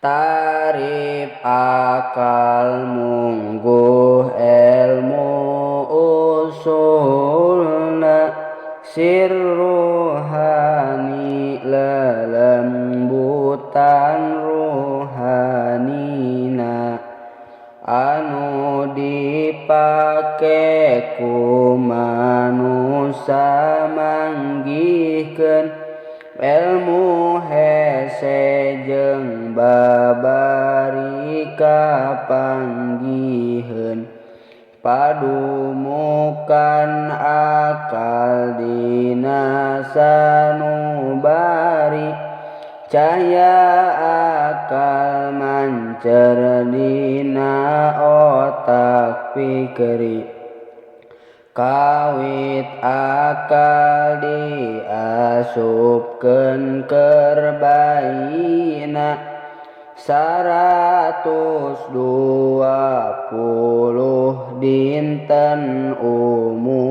Tarif akal mungguh ilmu usulna sirruhani lelembutan ruhanina anu dipake ku manusa manggihkeun ilmu hese jeung babari kapanggiheun padumukan akal dina sanubari cahya akal mancer dina otak pikeri kawit akal diasupkeun keur bayina 120 dinten umur